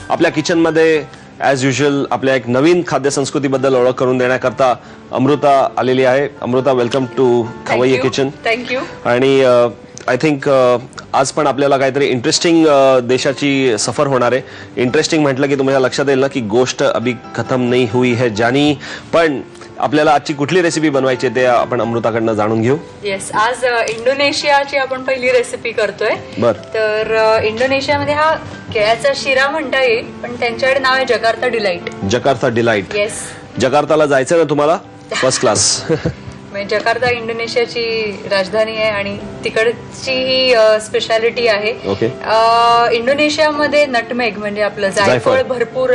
आपल्या किचन मध्ये as usual आपल्या एक नवीन खाद्य संस्कृतीबद्दल ओळख करून देण्याकरता अमृता आलेली आहे. अमृता, वेलकम टू खवय्ये किचन. थँक्यू. आणि आय थिंक आज पण आपल्याला काहीतरी इंटरेस्टिंग देशाची सफर होणार आहे. इंटरेस्टिंग म्हटलं की तुम्हाला लक्षात येईल ना की गोष्ट अभी खतम नहीं हुई है जानी. पण आपल्याला आजची कुठली रेसिपी बनवायची ते आपण अमृताकडनं जाणून घेऊ. येस, आज इंडोनेशियाची आपण पहिली रेसिपी करतोय. बर. तर इंडोनेशियामध्ये हा केळ्याचा शिरा म्हणता येईल, पण त्यांच्याकडे नाव आहे Jakarta delight. Jakarta delight. Yes. जकार्ताला जायचं ना तुम्हाला? First class. जकार्ता इंडोनेशियाची राजधानी आहे आणि तिकडची ही स्पेशालिटी आहे. ओके. इंडोनेशियामध्ये नटमेग म्हणजे आपलं जायफळ भरपूर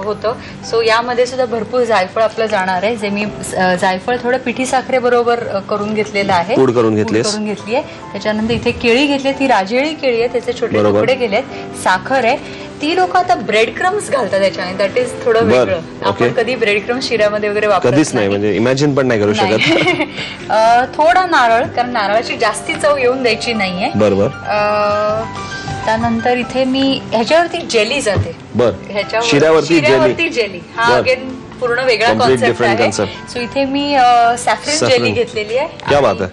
होतं. सो यामध्ये सुद्धा भरपूर जायफळ आपलं जाणार आहे, जे मी जायफळ थोडं पिठी साखरे बरोबर करून घेतलेलं आहे. पूड करून घेतली आहे. त्याच्यानंतर इथे केळी घेतली, ती राजेळी केळी आहे, त्याचे छोटे तुकडे केलेत. साखर आहे. ती लोक आता ब्रेड क्रम्स घालतात त्याच्याने. दॅट इज थोडं वेगळं. आपण कधी ब्रेड क्रम्स शिऱ्यामध्ये वगैरे कधीच नाही, म्हणजे इमॅजिन पण नाही करू शकत. थोडा नारळ, कारण नारळाची जास्ती चव येऊन द्यायची नाहीये. बरोबर. त्यानंतर इथे मी ह्याच्यावरती जेली जाते. शिऱ्यावरती जेली. हा अगेन पूर्ण वेगळा कॉन्सेप्ट आहे. सो इथे मी सॅफ्रन जेली घेतलेली आहे. क्या बात आहे.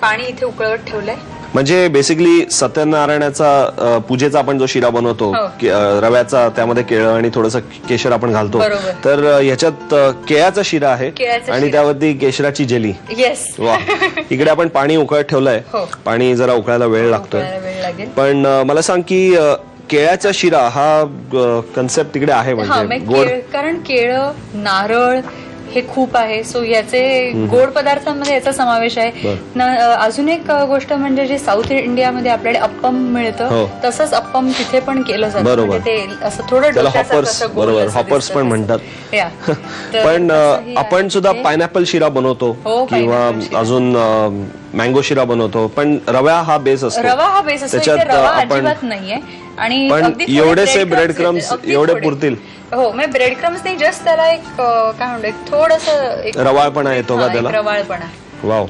पाणी इथे उकळवत ठेवलंय. म्हणजे बेसिकली सत्यनारायणाचा पूजेचा आपण जो शिरा बनवतो रव्याचा, त्यामध्ये केळं आणि थोडंसं केशर आपण घालतो. तर ह्याच्यात केळ्याचा शिरा आहे आणि त्यावरती केशराची जेली. येस. वा. इकडे आपण पाणी उकळत ठेवलंय. पाणी जरा उकळायला वेळ लागतोय. पण मला सांग की केळ्याचा शिरा हा कन्सेप्ट तिकडे आहे म्हणजे गोड, कारण केळं, नारळ हे खूप आहे. सो याचे गोड पदार्थांमध्ये याचा समावेश आहे. अजून एक गोष्ट म्हणजे जे साऊथ इंडियामध्ये आपल्याकडे अप्पम मिळतं, तसंच अप्पम तिथे पण केलं जातं. म्हणजे ते असं थोडं हॉपर्स पण म्हणतात. पण आपण सुद्धा पायनॅपल शिरा बनवतो किंवा अजून मँगो शिरा बनवतो, पण रवा हा बेस असतो. त्याच्यात आपण नाहीये. आणि एवढेसे ब्रेड क्रम्स एवढे पुरतील. हो, म्हणजे ब्रेड क्रम्स नाही, जस्ट त्याला एक काय म्हणतात थोडंसं रवाळपणा येतो का त्याला? रवाळपणा. Wow,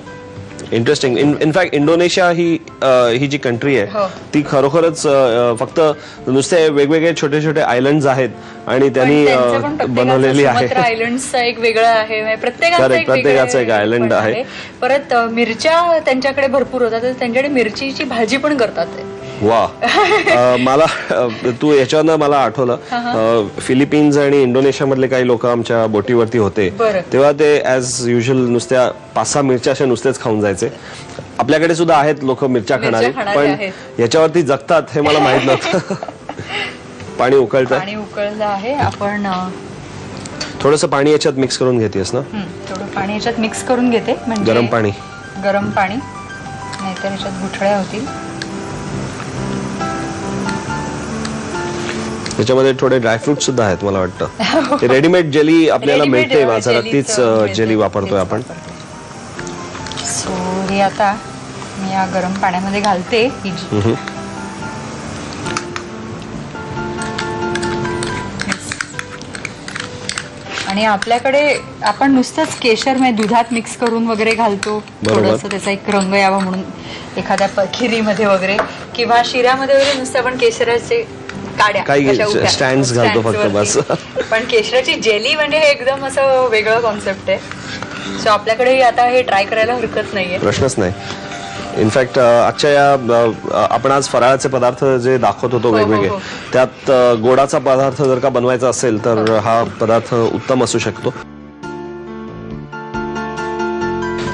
interesting. इनफॅक्ट इंडोनेशिया ही जी कंट्री आहे ती खरोखरच फक्त नुसते वेगवेगळे छोटे छोटे आयलंड आहेत आणि त्यांनी बनवलेली आहे. आयलंडचा एक वेगळं आहे, प्रत्येकाचं एक आयलंड आहे. परत मिरच्या त्यांच्याकडे भरपूर होतात, त्यांच्याकडे मिरचीची भाजी पण करतात. वा. मला तू याच्यानं मला आठवलं, फिलिपिन्स आणि इंडोनेशिया मधले काही लोक आमच्या बोटीवरती होते तेव्हा ते ऍज युजल नुसत्या 5-6 मिरच्या अशा नुसतेच खाऊन जायचे. आपल्याकडे सुद्धा आहेत लोक मिरच्या खाणारे, पण याच्यावरती जगतात हे मला माहित नव्हतं. पाणी उकळतं आहे. आपण थोडंसं पाणी याच्यात मिक्स करून घेतेस ना? थोडं पाणी याच्यात मिक्स करून घेते, म्हणजे गरम पाणी, नाहीतर याच्यात गुठळ्या होतील. त्याच्यामध्ये थोडे ड्रायफ्रुट सुद्धा आहेत मला वाटतं. रेडीमेड जेली आपल्याला मिळते बाजारात, तीच जेली वापरतोय आपण. सो हे आता मी या गरम पाण्यामध्ये घालते. आणि आपल्याकडे आपण नुसतंच केशर म्हणजे दुधात मिक्स करून वगैरे घालतो, थोडंसं त्याचा एक रंग यावा म्हणून. एखाद्या खिरीमध्ये वगैरे किंवा शिऱ्यामध्ये वगैरे नुसतं आपण केशराचे काही स्टँड्स घालतो फक्त बस. पण केशराची जेली म्हणजे हे एकदम असं वेगळं कॉन्सेप्ट आहे. सो आपल्याकडे आता हे ट्राय करायला हरकत नाहीये, प्रश्नच नाही. इनफॅक्ट आजच्या या आपण आज फराळाचे पदार्थ जे दाखवत होतो वेगवेगळे, त्यात गोडाचा पदार्थ जर का बनवायचा असेल तर हा पदार्थ उत्तम असू शकतो.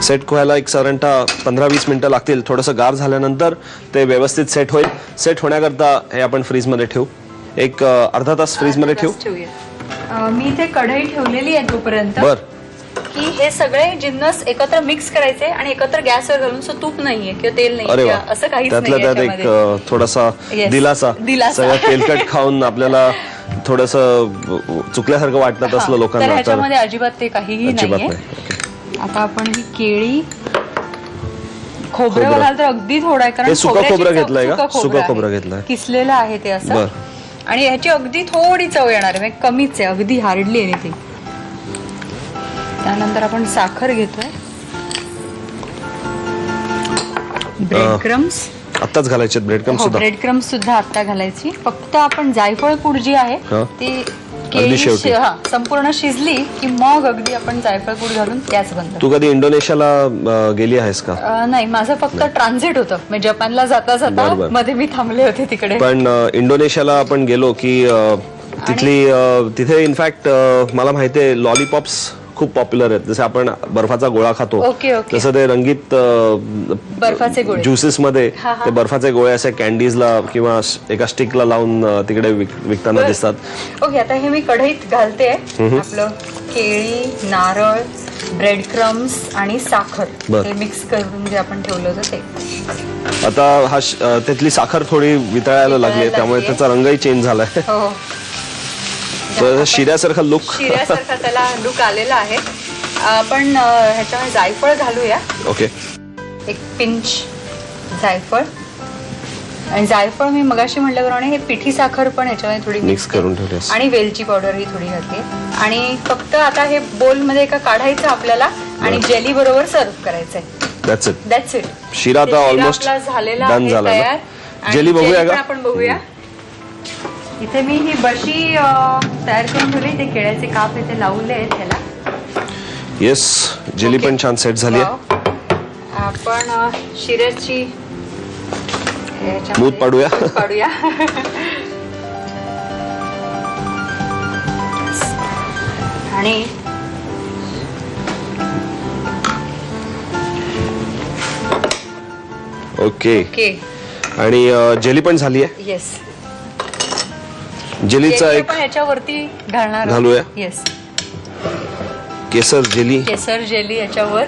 सेट व्हायला एक साधारणतः 15-20 मिनिटं लागतील. थोडंसं गार झाल्यानंतर ते व्यवस्थित सेट होईल. सेट होण्याकरता हे आपण फ्रीजमध्ये ठेवू, एक अर्धा तास फ्रीजमध्ये ठेवू. मी ते कढई ठेवलेली आहे तोपर्यंत, की हे सगळे जिन्नस एकत्र मिक्स करायचे आणि एकत्र गॅसवर घालून. सो तूप नाहीये किंवा तेल नाही, असं काहीच नाही. त्यातल्या त्यात एक थोडासा दिलासा. सगळं तेलकट खाऊन आपल्याला थोडंसं चुकल्यासारखं वाटत असलं लोकांना, ह्याच्यामध्ये अजिबात ते काहीही नाहीये. आता आपण ही केळी, खोबरं घालतो अगदी थोडं आहे, कारण सुकं खोबरं घेतलंय का? सुकं खोबरं घेतलंय, किसलेलं आहे ते असं. आणि ह्याची अगदी थोडी चव येणार आहे, म्हणजे कमीच आहे, अगदी हार्डली एनिथिंग. त्यानंतर आपण साखर घेतोय, ब्रेड क्रम्स, आत्ताच घालायचे ब्रेड क्रम्स सुद्धा. ब्रेड क्रम्स सुद्धा आता घालायची. फक्त आपण जायफळ पूड जी आहे ती केळी संपूर्ण शिजली की मग अगदी आपण जायफळ पूड घालून गॅस बंद. तू कधी इंडोनेशियाला गेली आहेस का? नाही, माझं फक्त ट्रान्झिट होतं. म्हणजे जपानला जाता जाता मध्ये मी थांबले होते तिकडे. पण इंडोनेशियाला आपण गेलो की तिथे इनफॅक्ट मला माहितीये लॉलीपॉप्स खूप पॉप्युलर आहेत. जसे आपण बर्फाचा गोळा खातो तसं ते रंगीत बर्फाचे गोळे ज्युसेस मध्ये ते बर्फाचे गोळे असे कॅन्डीजला किंवा एका स्टिकला लावून तिकडे विकताना दिसतात. ओके, आता हे मी कढईत घालते. आपलं केळी, नारळ, ब्रेड क्रम्स आणि साखर हे मिक्स करून जे आपण ठेवलं होतं ते. आता त्यातली साखर थोडी वितळायला लागली त्यामुळे त्याचा रंगही चेंज झालाय. शिऱ्यासारखा त्याला लुक आलेला आहे. आपण ह्याच्यामध्ये जायफळ घालूया. ओके, एक पिंच जायफळ. आणि जायफळ मी मगाशी म्हटल्याप्रमाणे हे पिठी साखर पण ह्याच्यामध्ये थोडी मिक्स करून ठेवली आणि वेलची पावडर ही थोडी घातली. आणि फक्त आता हे बोल मध्ये का काढायचं आपल्याला आणि जेली बरोबर सर्व्ह करायचंय. That's it. शिरा आता ऑलमोस्ट झालेला डन झाला. जेली बघूया का? आपण बघूया. इथे मी ही बशी तयार करून ठेवली. ते केळ्याचे काप इथे लावले आहेत त्याला. येस, जेली पण छान सेट झाली आहे. आपण शिऱ्याची मूत पाडूया. आणि ओके, आणि जेली पण झाली आहे. येस, जेलीचा एक ह्याच्यावरती घालूया. येस, केसर जेली याच्यावर.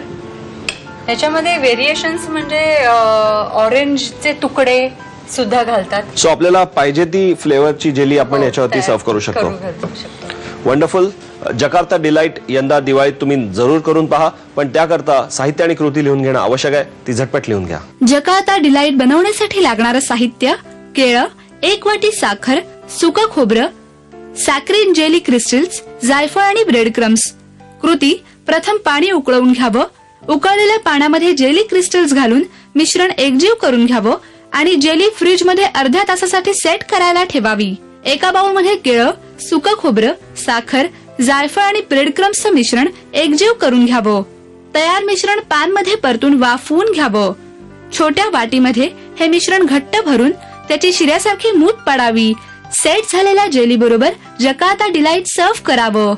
ह्याच्यामध्ये व्हेरिएशन्स म्हणजे ऑरेंजचे तुकडे सुद्धा घालतात. सो आपल्याला पाहिजे ती फ्लेवरची जेली आपण याच्यावरती सर्व्ह करू शकतो. वंडरफुल. जकार्ता डिलाईट यंदा दिवाळीत तुम्ही जरूर करून पहा, पण त्याकरता साहित्य आणि कृती लिहून घेणं आवश्यक आहे. ती झटपट लिहून घ्या. जकार्ता डिलाईट बनवण्यासाठी लागणारं साहित्य: केळं, 1 वाटी साखर, सुकं खोबरं, सॅक्रिन जेली क्रिस्टल्स, जायफळ आणि ब्रेड क्रम्स. कृती: प्रथम पाणी उकळवून घ्यावं. उकळलेल्या पाण्यामध्ये जेली क्रिस्टल्स घालून मिश्रण एकजीव करून घ्यावं आणि जेली फ्रीज मध्ये अर्ध्या तासासाठी सेट करायला ठेवावी. एका बाउल मध्ये केळं, सुकं खोबरं, साखर, जायफळ आणि ब्रेड क्रम्सचं मिश्रण एकजीव करून घ्यावं. तयार मिश्रण पॅन मध्ये परतून वाफवून घ्यावं. छोट्या वाटीमध्ये हे मिश्रण घट्ट भरून त्याची शिऱ्यासारखी मूत पाडावी. सेट झालेल्या जेली बरोबर जकार्ता डिलाईट सर्व्ह करावं.